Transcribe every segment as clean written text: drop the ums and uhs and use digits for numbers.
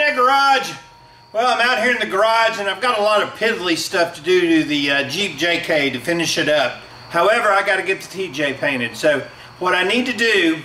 Internet Garage. Well, I'm out here in the garage and I've got a lot of piddly stuff to do to the Jeep JK to finish it up. However, I got to get the TJ painted. So what I need to do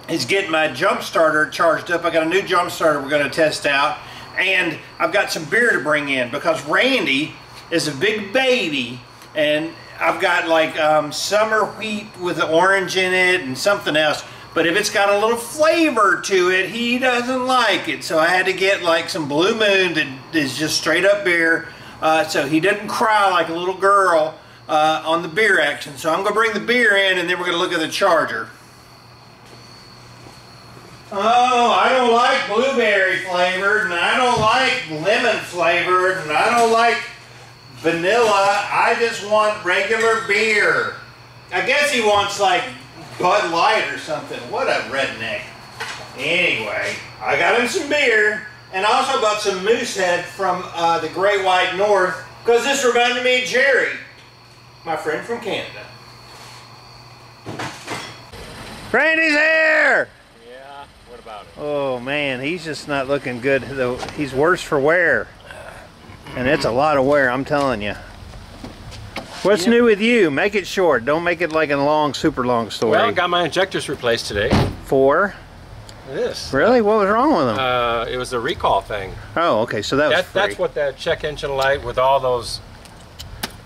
is get my jump starter charged up. I got a new jump starter we're going to test out, and I've got some beer to bring in because Randy is a big baby, and I've got like summer wheat with orange in it and something else. But if it's got a little flavor to it, he doesn't like it. So I had to get like some Blue Moon that is just straight up beer, so he doesn't cry like a little girl on the beer action. So I'm going to bring the beer in, and then we're going to look at the charger. Oh, I don't like blueberry flavored, and I don't like lemon flavored, and I don't like vanilla. I just want regular beer. I guess he wants like Bud Light or something. What a redneck. Anyway, I got him some beer, and I also bought some Moosehead from the Great White North, because this reminded me of Jerry, my friend from Canada. Randy's here! Yeah, what about it? Oh man, he's just not looking good, though. He's worse for wear. And it's a lot of wear, I'm telling you. What's new with you? Make it short. Don't make it like a long, super long story. Well, I got my injectors replaced today. For? This. Really? What was wrong with them? It was a recall thing. Oh, okay. So that was free. That's what that check engine light with all those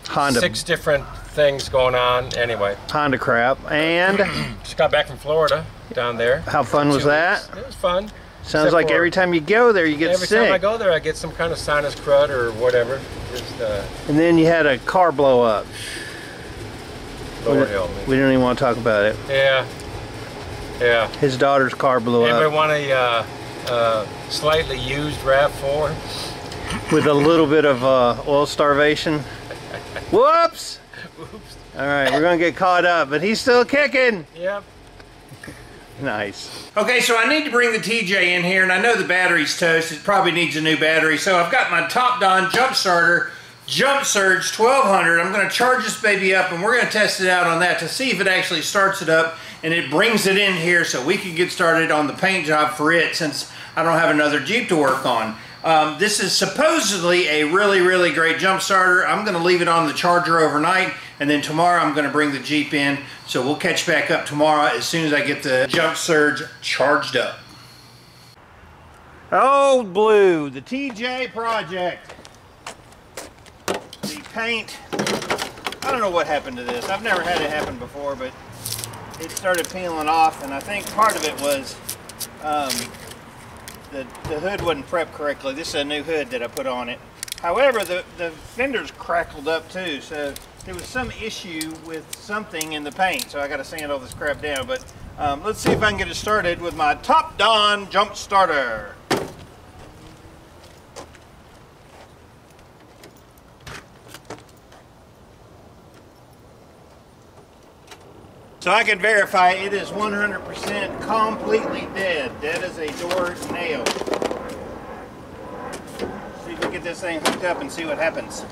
Honda 6 different things going on. Anyway. Honda crap. And? Just got back from Florida down there. How fun was that? It was fun. Sounds like every time you go there, you get sick. Every time I go there, I get some kind of sinus crud or whatever. Just, and then you had a car blow up. Lord help me. We don't even want to talk about it. Yeah. Yeah. His daughter's car blew up. Anybody want a slightly used RAV4? With a little bit of oil starvation. Whoops! Oops. All right, we're going to get caught up, but he's still kicking. Yep. Nice. Okay, so I need to bring the TJ in here, and I know the battery's toast. It probably needs a new battery. So I've got my Top Don jump starter, Jump Surge 1200. I'm going to charge this baby up, and we're going to test it out on that to see if it actually starts it up and it brings it in here so we can get started on the paint job for it, since I don't have another Jeep to work on. This is supposedly a really, really great jump starter. I'm going to leave it on the charger overnight, and then tomorrow I'm going to bring the Jeep in. So we'll catch back up tomorrow as soon as I get the Jump Surge charged up. Old Blue, the TJ project. The paint. I don't know what happened to this. I've never had it happen before, but it started peeling off, and I think part of it was the hood wasn't prepped correctly. This is a new hood that I put on it. However, the fenders crackled up too, so there was some issue with something in the paint, so I got to sand all this crap down. But let's see if I can get it started with my Top Don jump starter. So I can verify it is 100% completely dead. Dead as a door nail. See if we can get this thing hooked up and see what happens.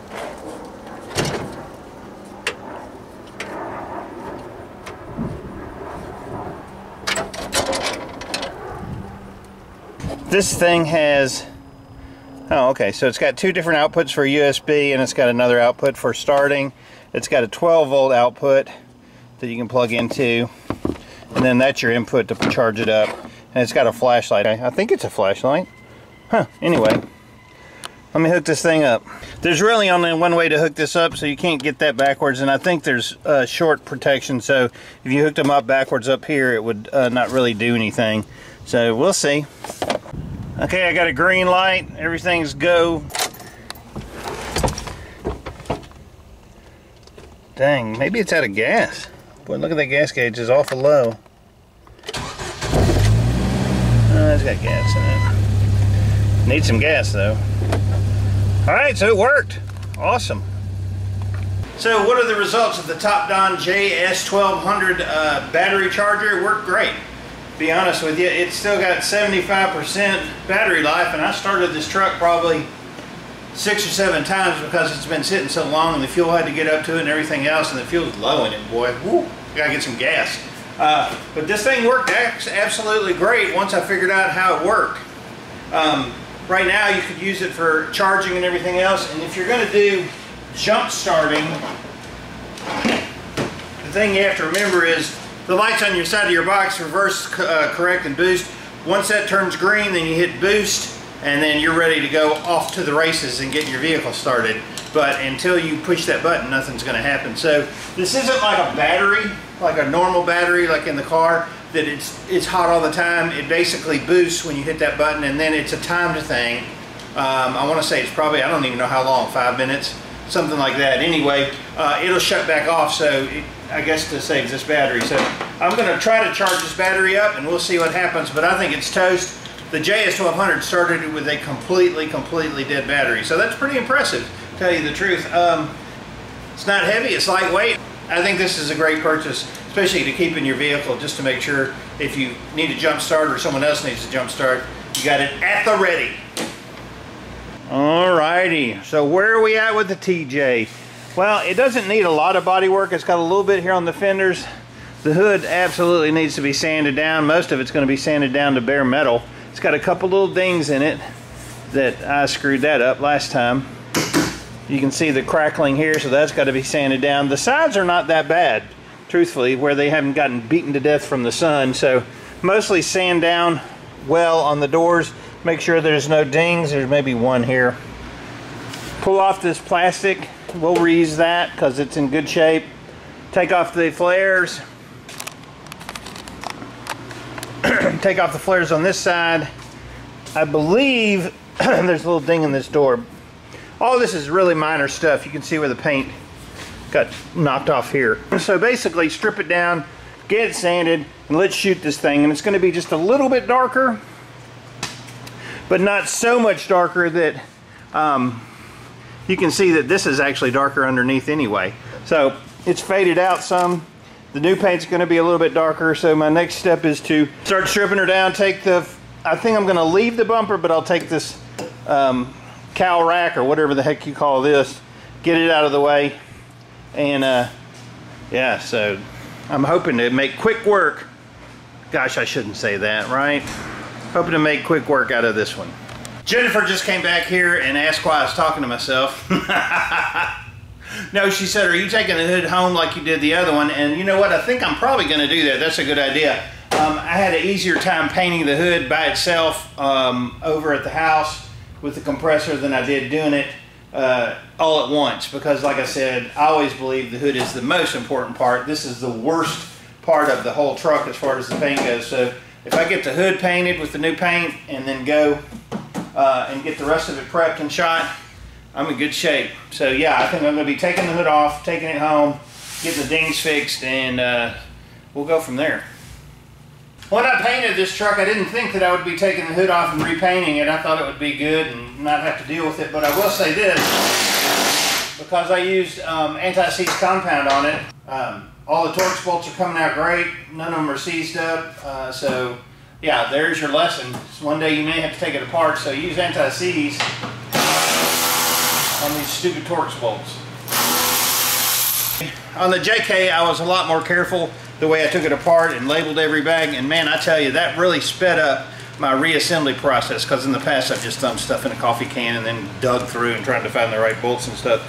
This thing has, oh okay, so it's got 2 different outputs for USB, and it's got another output for starting. It's got a 12 volt output that you can plug into, and then that's your input to charge it up. And it's got a flashlight. I think it's a flashlight. Huh, anyway, let me hook this thing up. There's really only one way to hook this up, so you can't get that backwards, and I think there's short protection, so if you hooked them up backwards up here, it would not really do anything. So we'll see. Okay, I got a green light. Everything's go. Dang, maybe it's out of gas. Boy, look at that gas gauge, it's awful low. It's got gas in it. Need some gas though. Alright, so it worked. Awesome. So what are the results of the Top Don JS1200 battery charger? It worked great. To be honest with you, it's still got 75% battery life, and I started this truck probably 6 or 7 times because it's been sitting so long and the fuel had to get up to it and everything else, and the fuel's low in it, boy. Woo, gotta get some gas. But this thing worked absolutely great once I figured out how it worked. Right now you could use it for charging and everything else, and if you're going to do jump starting, the thing you have to remember is the lights on your side of your box reverse, correct, and boost. Once that turns green, then you hit boost, and then you're ready to go off to the races and get your vehicle started. But until you push that button, nothing's going to happen. So this isn't like a battery, like a normal battery like in the car, that it's hot all the time. It basically boosts when you hit that button, and then it's a timed thing. I want to say it's probably, I don't even know how long, 5 minutes, something like that. Anyway, it'll shut back off, so I guess to save this battery. So I'm going to try to charge this battery up, and we'll see what happens, but I think it's toast. The JS1200 started with a completely dead battery, so that's pretty impressive, to tell you the truth. It's not heavy, it's lightweight. I think this is a great purchase, especially to keep in your vehicle, just to make sure if you need a jump start or someone else needs a jump start, you got it at the ready. Alrighty, so where are we at with the TJ? Well, it doesn't need a lot of body work. It's got a little bit here on the fenders. The hood absolutely needs to be sanded down. Most of it's going to be sanded down to bare metal. It's got a couple little dings in it that I screwed that up last time. You can see the crackling here, so that's got to be sanded down. The sides are not that bad, truthfully, where they haven't gotten beaten to death from the sun. So mostly sand down well on the doors. Make sure there's no dings. There's maybe one here. Pull off this plastic. We'll reuse that because it's in good shape. Take off the flares. Take off the flares on this side. I believe there's a little ding in this door. All this is really minor stuff. You can see where the paint got knocked off here. So basically strip it down, get it sanded, and let's shoot this thing. And it's going to be just a little bit darker, but not so much darker that you can see that this is actually darker underneath anyway. So it's faded out some. The new paint's going to be a little bit darker, so my next step is to start stripping her down. Take the, I think I'm going to leave the bumper, but I'll take this cowl rack or whatever the heck you call this, get it out of the way, and yeah, so I'm hoping to make quick work. Gosh, I shouldn't say that, right? Hoping to make quick work out of this one. Jennifer just came back here and asked why I was talking to myself. No, she said, are you taking the hood home like you did the other one? And you know what? I think I'm probably going to do that. That's a good idea. I had an easier time painting the hood by itself over at the house with the compressor than I did doing it all at once. Because like I said, I always believe the hood is the most important part. This is the worst part of the whole truck as far as the paint goes. So if I get the hood painted with the new paint and then go and get the rest of it prepped and shot, I'm in good shape. So yeah, I think I'm going to be taking the hood off, taking it home, getting the dings fixed, and we'll go from there. When I painted this truck, I didn't think that I would be taking the hood off and repainting it. I thought it would be good and not have to deal with it, but I will say this, because I used anti-seize compound on it, all the Torx bolts are coming out great, none of them are seized up, so yeah, there's your lesson. One day you may have to take it apart, so use anti-seize on these stupid Torx bolts. On the JK, I was a lot more careful the way I took it apart and labeled every bag, and man, I tell you, that really sped up my reassembly process, because in the past I've just dumped stuff in a coffee can and then dug through and tried to find the right bolts and stuff.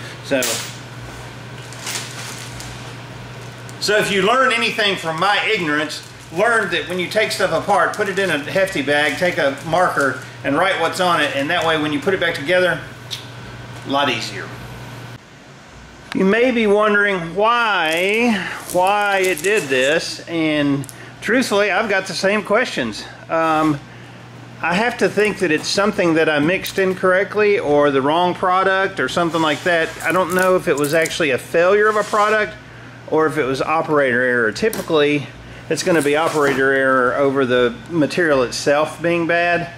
So if you learn anything from my ignorance, learn that when you take stuff apart, put it in a hefty bag, take a marker and write what's on it, and that way when you put it back together, a lot easier. You may be wondering why it did this, and truthfully I've got the same questions. I have to think that it's something that I mixed incorrectly or the wrong product or something like that. I don't know if it was actually a failure of a product or if it was operator error. Typically it's going to be operator error over the material itself being bad,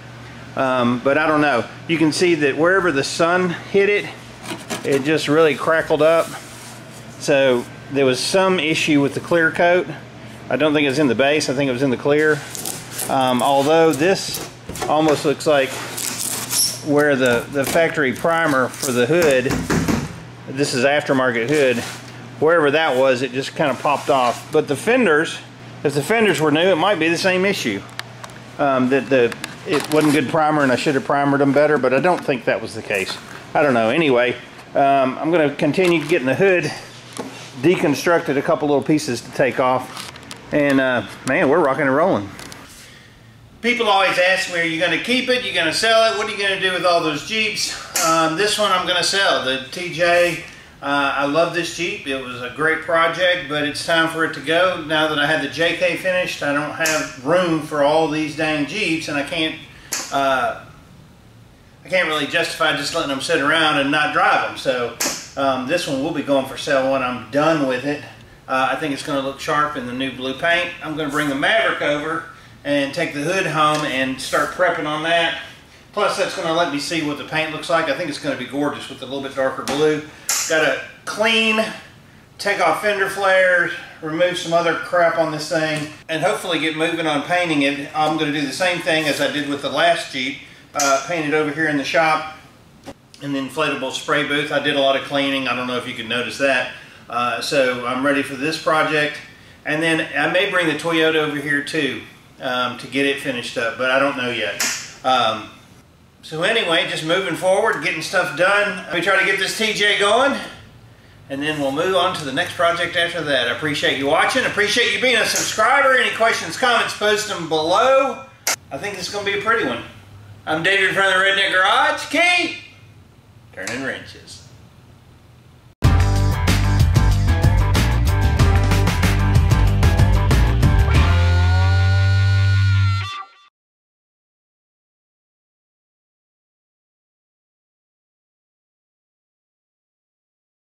but I don't know. You can see that wherever the sun hit it, it just really crackled up. So there was some issue with the clear coat. I don't think it was in the base, I think it was in the clear. Although this almost looks like where the factory primer for the hood, this is aftermarket hood, wherever that was, it just kind of popped off. But the fenders, if the fenders were new, it might be the same issue. That it wasn't good primer and I should have primered them better, but I don't think that was the case. I don't know. Anyway, I'm going to continue getting the hood deconstructed, a couple little pieces to take off, and man, we're rocking and rolling. People always ask me, are you going to keep it? You going to sell it? What are you going to do with all those Jeeps? This one I'm going to sell. The TJ, I love this Jeep. It was a great project, but it's time for it to go. Now that I have the JK finished, I don't have room for all these dang Jeeps, and I can't really justify just letting them sit around and not drive them. So this one will be going for sale when I'm done with it. I think it's going to look sharp in the new blue paint. I'm going to bring the Maverick over and take the hood home and start prepping on that. Plus that's going to let me see what the paint looks like. I think it's going to be gorgeous with a little bit darker blue. Got to clean, take off fender flares, remove some other crap on this thing, and hopefully get moving on painting it. I'm going to do the same thing as I did with the last Jeep. Paint it over here in the shop in the inflatable spray booth. I did a lot of cleaning. I don't know if you can notice that. So I'm ready for this project. And then I may bring the Toyota over here too to get it finished up, but I don't know yet. So anyway, just moving forward, getting stuff done. Let me try to get this TJ going, and then we'll move on to the next project after that. I appreciate you watching. Appreciate you being a subscriber. Any questions, comments, post them below. I think this is going to be a pretty one. I'm David from the Redneck Garage. Keep turning wrenches.